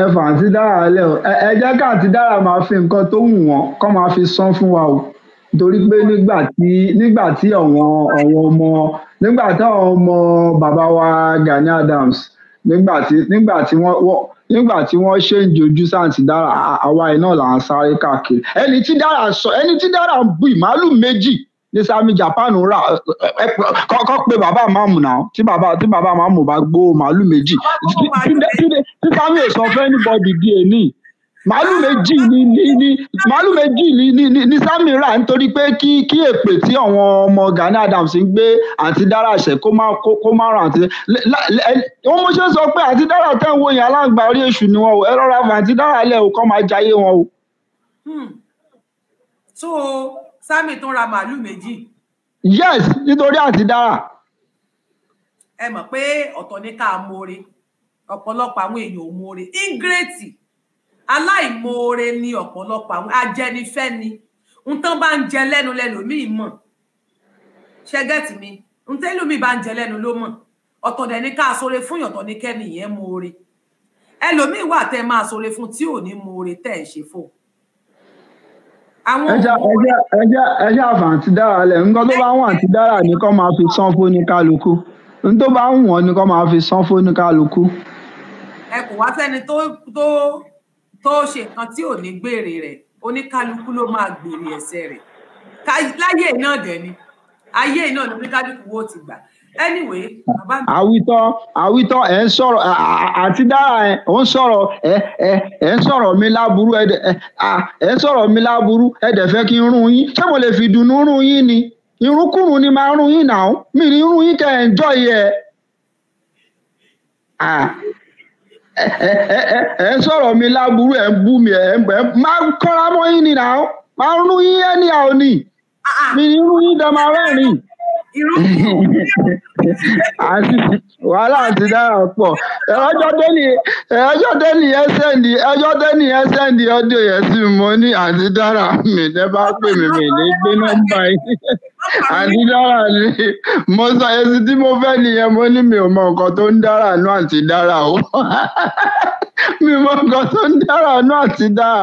ẹ fà àǹtí dára lẹ o ẹ jẹ́ ká àǹtí dára máa fi nǹkan tó wù wọ́n kọ́ máa fi san fún wa o torí pé nígbà tí àwọn ọmọ bàbá wa Gani Adams nígbà tí wọ́n ṣe ń jojú sáǹtì dára àwa iná là ń sáré káàkiri ẹni tí dára ń bu ìmàálù méjì ní Sami Japan rà kọ́kọ́ pé bàbá máàmù náà tí bàbá máàmù bá gbó màálù méjì tí Sami ò sọ fún anybody di èní màálù méjì ní Sami rà nítorí pé kí èpè tí àwọn ọmọ Gani Adams ń gbé àǹtí dára ṣe kó má ràn àǹtí wọ́n mú ṣe sọ pé àǹtí dára tẹ́ ń wo yẹn aláǹgbá orí èṣù ni wọn o ẹ rọra fún àǹtí dára lẹ́ o kọ́ máa jayé wọn o. So Sami tún ra màálù méjì. Yes, nítorí àǹtí dára. Ẹ mọ̀ pé ọ̀tọ̀ ní ká mọ̀ọ́re ọ̀pọ̀lọpọ̀ àwọn èèyàn ò mọ̀ọ́re ingrate aláìmoore ni ọ̀pọ̀lọpọ̀ àwọn ajẹnifẹ́ ni n tán bá ń jẹ lẹ́nu lẹ́lòmíì mọ̀ ṣẹ́gẹ́tì mi n tẹ́lòmíì bá ń jẹ lẹ́nu ló mọ̀ ọ̀tọ̀ dẹ̀ ní ká sóre fún ìyọ̀tọ̀ ní kẹ́ni yẹn moore ẹlòmíì wà tẹ́ máa sóre fún tí ò ní moore tẹ́ ẹ̀ ṣe fò. ẹjẹ́ àfàǹtí dára lẹ̀ nǹkan tó bá wọ́n àǹtí dára ní kó máa fi san fún ní kálukú n tó bá wọ́n ní kó máa fi san fún ní kálukú. Ẹ kò wá sẹ́ni tó ṣe nǹkan tí ò ní gbèrè rẹ̀ oníkálukú ló máa gbèrè ẹ̀ṣẹ̀ rẹ̀ láyé náà dẹ̀ ni ayé náà ló ní kálukú wo ti gbà anyway. àwítọ́ ẹ̀ ń sọ̀rọ̀ àti dára ẹ̀ ń sọ̀rọ̀ ẹ̀ ń sọ̀rọ̀ mi láburú ẹ̀ ń sọ̀rọ̀ mi láburú ẹ̀ dẹ̀ fẹ́ kí n rún yín ṣé mo lè fi dùnnú rún yín ni irúnkúrún ni máa rún yín náà mi ní rún yín kẹ́ ẹ̀ ń jọ yẹ ẹ ń sọ̀rọ̀ mi láburú ẹ̀ ń bú mi ẹ̀ máa kọ́ra mọ́ yín ni náà máa rún yín ẹni àwọn ni mi ní rún yín dán máa rẹ́rìn. Wàhálà àti dára pọ̀ ẹjọ́ dẹ́nì ẹ́sẹ̀ndì ọdún yẹn sí mo ní àti dára mi tẹ́ bá pè mí mi ní gbé nọ́mbà yìí àti dára ni mo sọ èsì tí mo fẹ́ nìyẹn mo ní mi ò mọ nǹkan tó ń dára nú àti dára o mi mọ nǹkan tó ń dára nú àti dára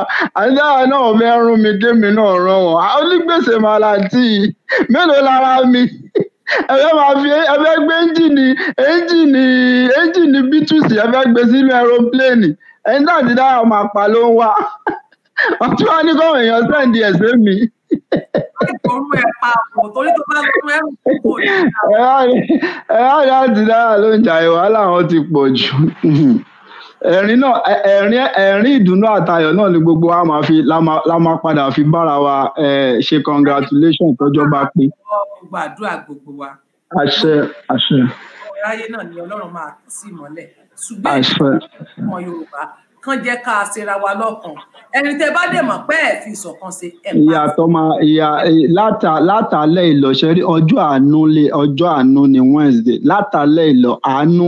náà fẹ́ rún mi kémi náà rán wọn onígbèsè màláǹtì mélòó lára mi ẹ̀fẹ́ máa fi ẹ̀fẹ́ gbé ẹ́ńjìnì bítùsì ẹ̀fẹ́ gbé sínú ẹ̀rọpléènì ẹ̀yìn náà ti dára máa pa ló ń wá ọtí wá ní kọ́wọ̀ èèyàn sẹ́ǹdì ẹ̀sẹ̀ mi. ẹ̀rọ àti dára ló ń jà ìwàhálà wọn ti pọ̀ jù ẹ̀rín ìdùnnú àtayọ̀ náà ni gbogbo wa máa fi la máa padà fi bára wa ṣe congratulation tọ́jọ́ bá pé. gbàdúrà gbogbo wa. àṣẹ. ọ̀ráyé náà ni Ọlọ́run máa tì sí ìmọ́lẹ̀ ṣùgbọ́n ọmọ Yorùbá kàn jẹ́ ká ṣera wa lọ́kàn ẹni tẹ́ bá dẹ̀ mọ̀ pé ẹ̀ fi ìṣọ̀kan ṣe ẹ̀ bá. ìyàtọ̀ máa látàlẹ́ ìlọ̀ṣẹ́rí ọjọ́ àánú ni Wednesday látàlẹ́ ìlọ̀ àánú